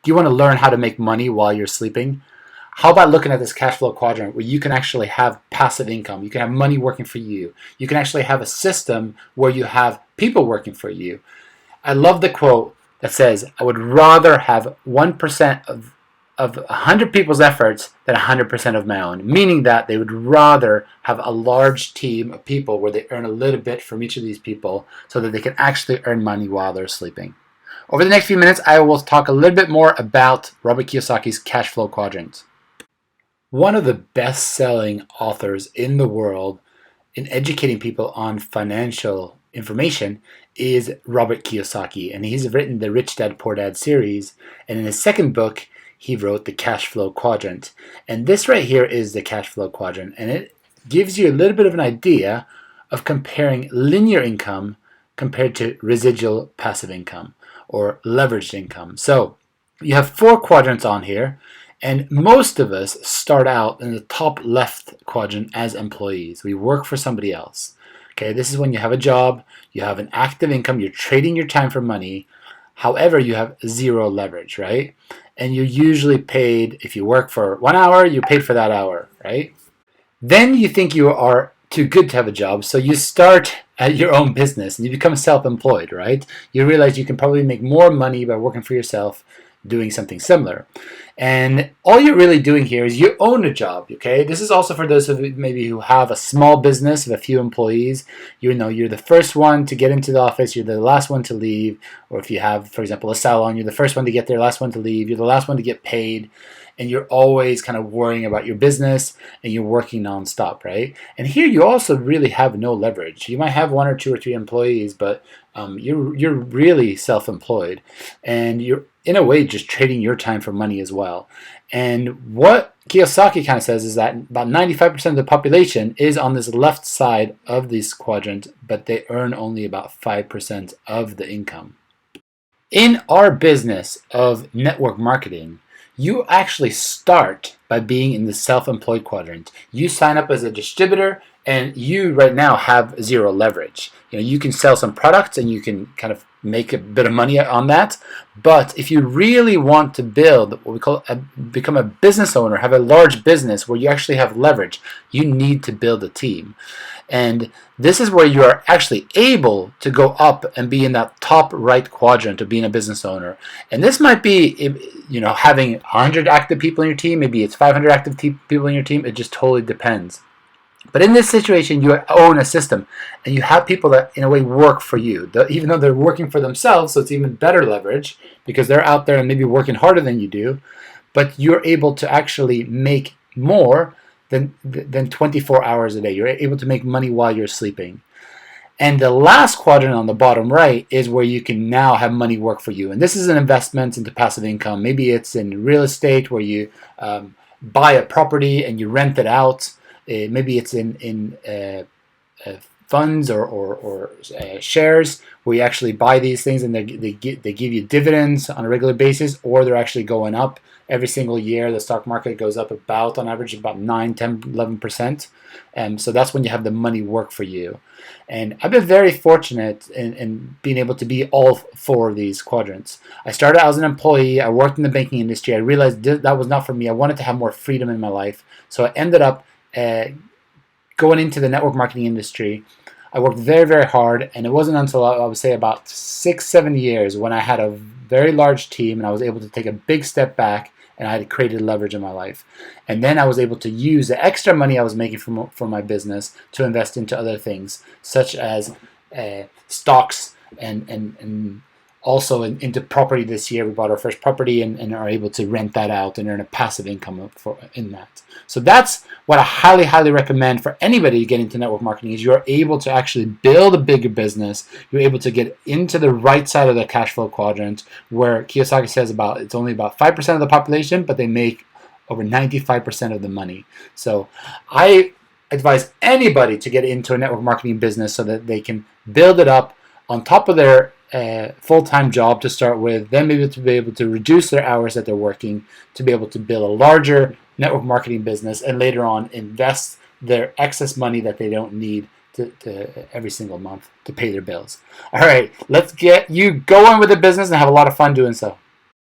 Do you want to learn how to make money while you're sleeping? How about looking at this cash flow quadrant where you can actually have passive income? You can have money working for you. You can actually have a system where you have people working for you. I love the quote that says, I would rather have 1% of 100 people's efforts than 100% of my own, meaning that they would rather have a large team of people where they earn a little bit from each of these people so that they can actually earn money while they're sleeping. Over the next few minutes, I will talk a little bit more about Robert Kiyosaki's cash flow quadrant. One of the best-selling authors in the world in educating people on financial information is Robert Kiyosaki, and he's written the Rich Dad Poor Dad series, and in his second book he wrote the Cash Flow Quadrant. And this right here is the Cash Flow Quadrant, and it gives you a little bit of an idea of comparing linear income compared to residual passive income or leveraged income. So you have 4 quadrants on here, and most of us start out in the top left quadrant as employees. We work for somebody else. Okay, this is when you have a job, you have an active income, you're trading your time for money. However, you have 0 leverage, right? And you're usually paid, if you work for 1 hour, you're paid for that hour, right? Then you think you are too good to have a job, so you start at your own business and you become self-employed, right? You realize you can probably make more money by working for yourself doing something similar. And all you're really doing here is you own a job, okay? This is also for those of you maybe who have a small business of a few employees. You know, you're the first one to get into the office, you're the last one to leave. Or if you have, for example, a salon, you're the first one to get there, last one to leave. You're the last one to get paid. And you're always kind of worrying about your business and you're working nonstop, right? And here you also really have no leverage. You might have 1 or 2 or 3 employees, but you're really self-employed, and you're in a way just trading your time for money as well. And what Kiyosaki kind of says is that about 95% of the population is on this left side of this quadrant, but they earn only about 5% of the income. In our business of network marketing, you actually start by being in the self-employed quadrant. You sign up as a distributor and you right now have 0 leverage. You know, you can sell some products and you can kind of make a bit of money on that. But if you really want to build what we call become a business owner, have a large business where you actually have leverage, you need to build a team. And this is where you are actually able to go up and be in that top right quadrant of being a business owner. And this might be, you know, having 100 active people in your team, maybe it's 500 active people in your team, it just totally depends. But in this situation, you own a system, and you have people that, in a way, work for you. Even though they're working for themselves, so it's even better leverage, because they're out there and maybe working harder than you do, but you're able to actually make more than 24 hours a day. You're able to make money while you're sleeping. And the last quadrant on the bottom right is where you can now have money work for you. And this is an investment into passive income. Maybe it's in real estate where you buy a property and you rent it out. Maybe it's in funds or shares where you actually buy these things and they give you dividends on a regular basis, or they're actually going up every single year. The stock market goes up about, on average, about 9, 10, 11%. So that's when you have the money work for you. And I've been very fortunate in being able to be all 4 of these quadrants. I started out as an employee. I worked in the banking industry. I realized that was not for me. I wanted to have more freedom in my life. So I ended up going into the network marketing industry. I worked very, very hard, and it wasn't until I would say about 6, 7 years when I had a very large team and I was able to take a big step back and I had created leverage in my life. And then I was able to use the extra money I was making from my business to invest into other things, such as stocks and also into property. This year we bought our first property and are able to rent that out and earn a passive income in that. So that's what I highly, highly recommend for anybody to get into network marketing, is you're able to actually build a bigger business. You're able to get into the right side of the cash flow quadrant, where Kiyosaki says it's only about 5% of the population, but they make over 95% of the money. So I advise anybody to get into a network marketing business so that they can build it up on top of their full-time job to start with, then maybe to be able to reduce their hours that they're working, to be able to build a larger network marketing business, and later on invest their excess money that they don't need to every single month to pay their bills. All right, let's get you going with the business and have a lot of fun doing so.